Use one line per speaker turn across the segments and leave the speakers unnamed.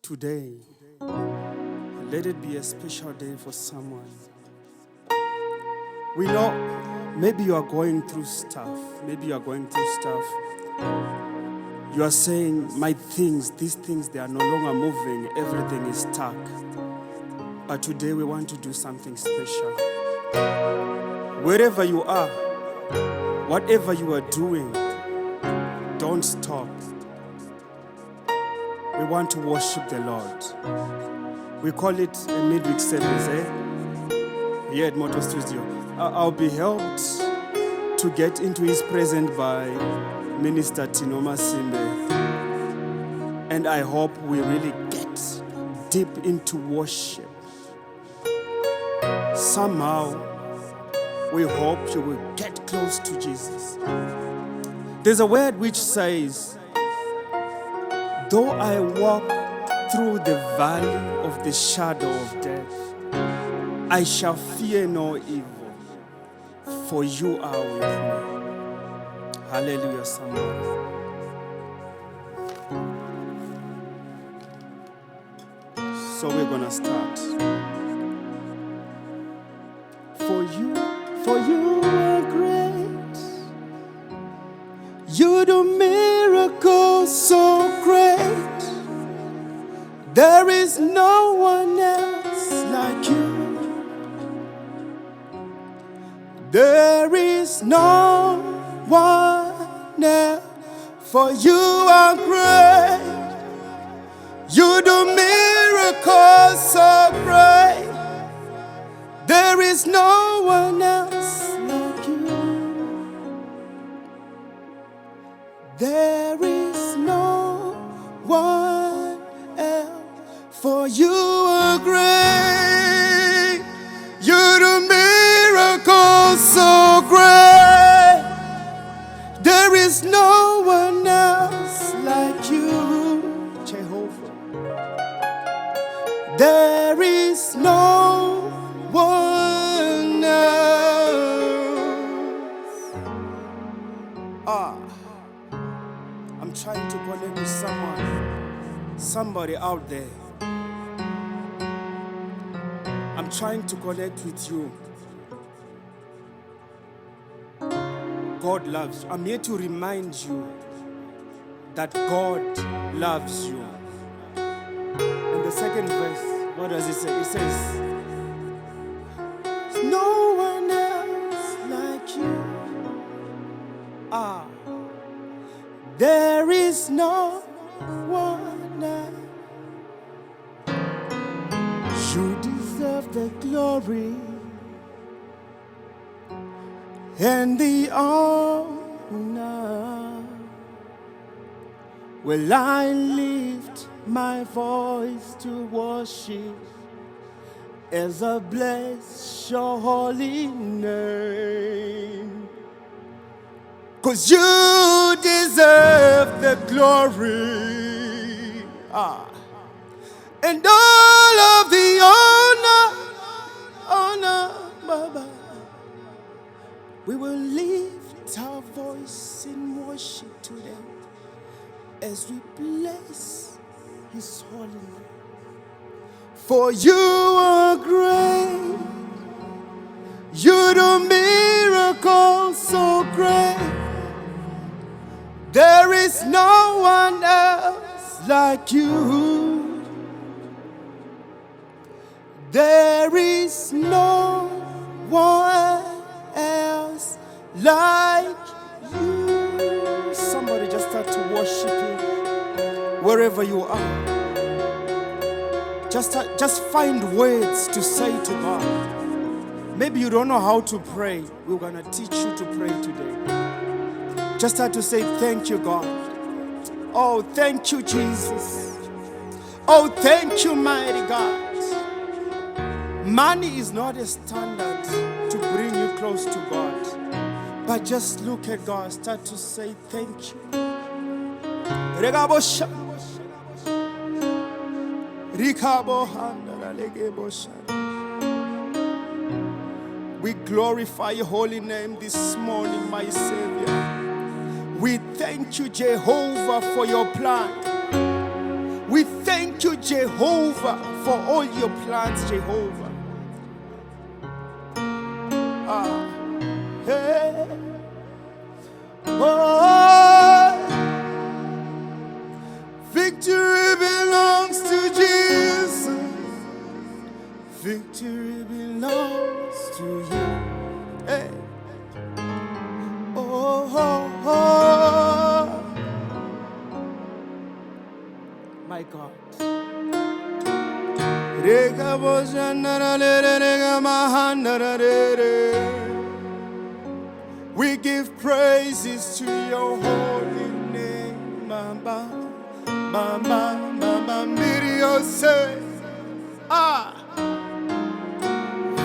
Today, let it be a special day for someone. We know maybe you are going through stuff. You are saying, these things, they are no longer moving. Everything is stuck. But today we want to do something special. Wherever you are, whatever you are doing, don't stop. We want to worship the Lord. We call it a midweek service, here at Moto Studio. I'll be helped to get into His presence by Minister Masimbe. And I hope we really get deep into worship. Somehow, we hope you will get close to Jesus. There's a word which says, though I walk through the valley of the shadow of death, I shall fear no evil, for you are with me. Hallelujah, somebody. So we're going to start. For you are great. You do miracles so great. There is no one else like you. There is no one else. For you are great. You do miracles so great. There is no one else like you. There is no one else. For you are great. You do miracles so great. There is no one else like you, Jehovah. There is no one else. I'm trying to connect with somebody out there. I'm trying to connect with you. God loves you. I'm here to remind you that God loves you. In the second verse, what does it say? It says, no one else like you. There is no one else. You deserve the glory and the honor. Will I lift my voice to worship as I bless your holy name? 'Cause you deserve the glory and all of the honor, Baba. We will lift our voice in worship today as we bless His holy name. For you are great. You do miracles so great. There is no one else like you. There is no one else like you. Somebody just start to worship Him wherever you are. Just find words to say to God. Maybe you don't know how to pray. We're going to teach you to pray today. Just start to say, thank you, God. Oh, thank you, Jesus. Oh, thank you, mighty God. Money is not a standard to bring you close to God. But just look at God. Start to say, thank you. We glorify your holy name this morning, my Savior. We thank you, Jehovah, for your plan. We thank you, Jehovah, for all your plans, Jehovah. Hey. Oh, victory belongs to Jesus. Victory belongs to you. Hey. Oh, oh, oh. My God. We give praises to your holy name. Mama, mama, mama, Mirio say,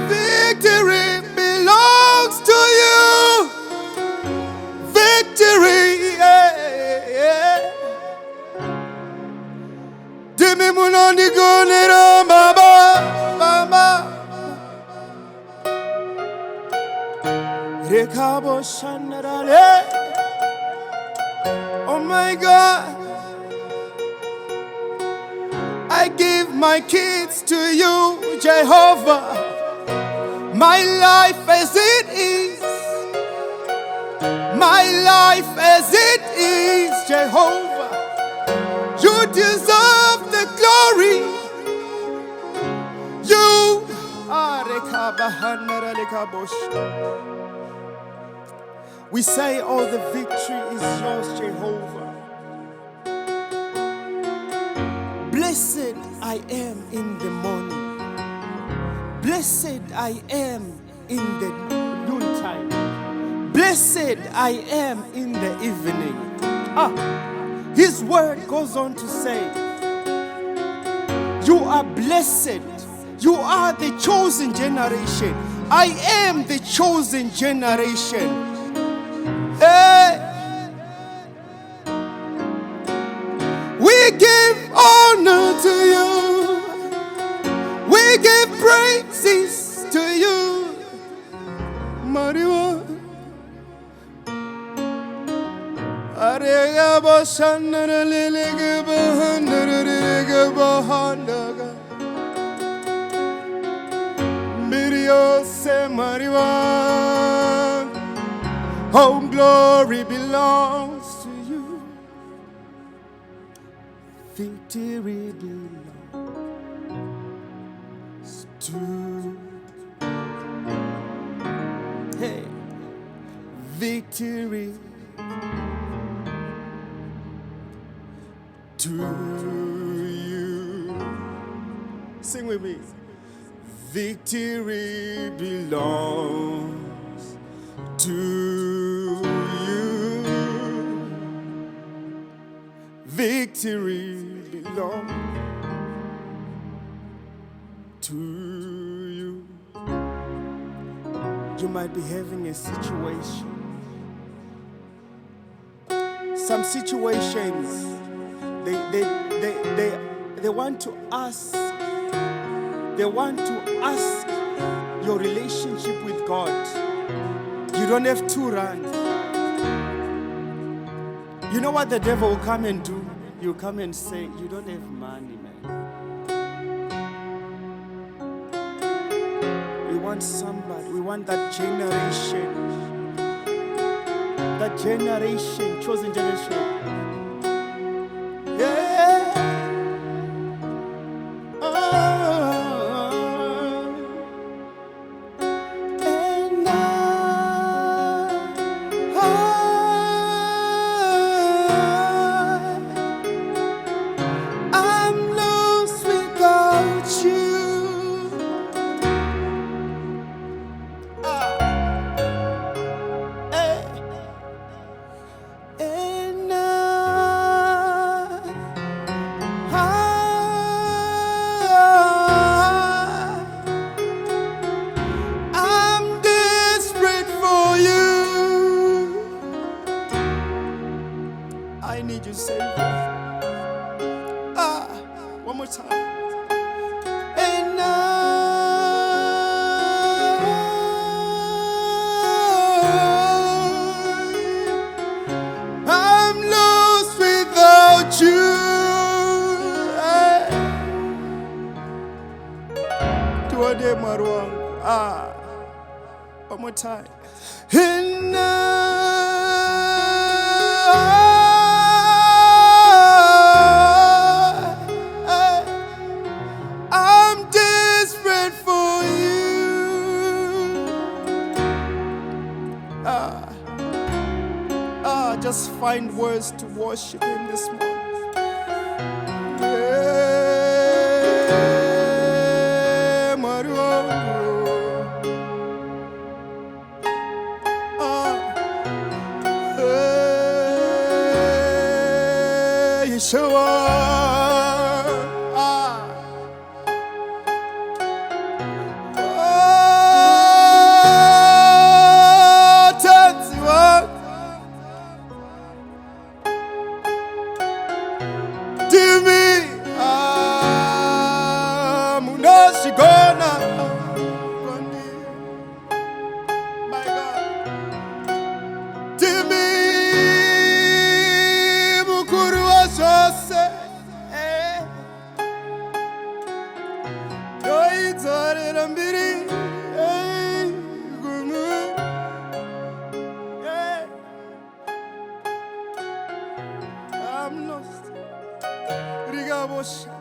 victory belongs to you. Victory, yeah, yeah. Dimi munandi gonera, mama, mama. Rekabo shanarale. Oh my God, I give my kids to you, Jehovah. My life as it is, my life as it is, Jehovah. You deserve the glory. You are. We say all the victory is yours, Jehovah. Blessed I am in the morning. Blessed I am in the noontime. Blessed I am in the evening. His word goes on to say, you are blessed. You are the chosen generation. I am the chosen generation. Hey. We give honor to you. We give praises to you. Mariwa. Arega bashanara lelege bahandara lelege bahandaga. Mirio se mariwa. All glory belongs to you. Victory belongs to you. Hey, victory to you. Sing with me. Victory belongs to you. Victory belongs to you. You might be having a situation. Some situations, they want to ask. They want to ask your relationship with God. You don't have to run. You know what the devil will come and do? He'll come and say, you don't have money, man. We want somebody. We want that generation. That generation, chosen generation. Yeah. I need you, Savior. One more time. And I'm lost without you. ndiye Mwari wangu. One more time. I'm desperate for you. Just find words to worship Him this morning. I'm lost.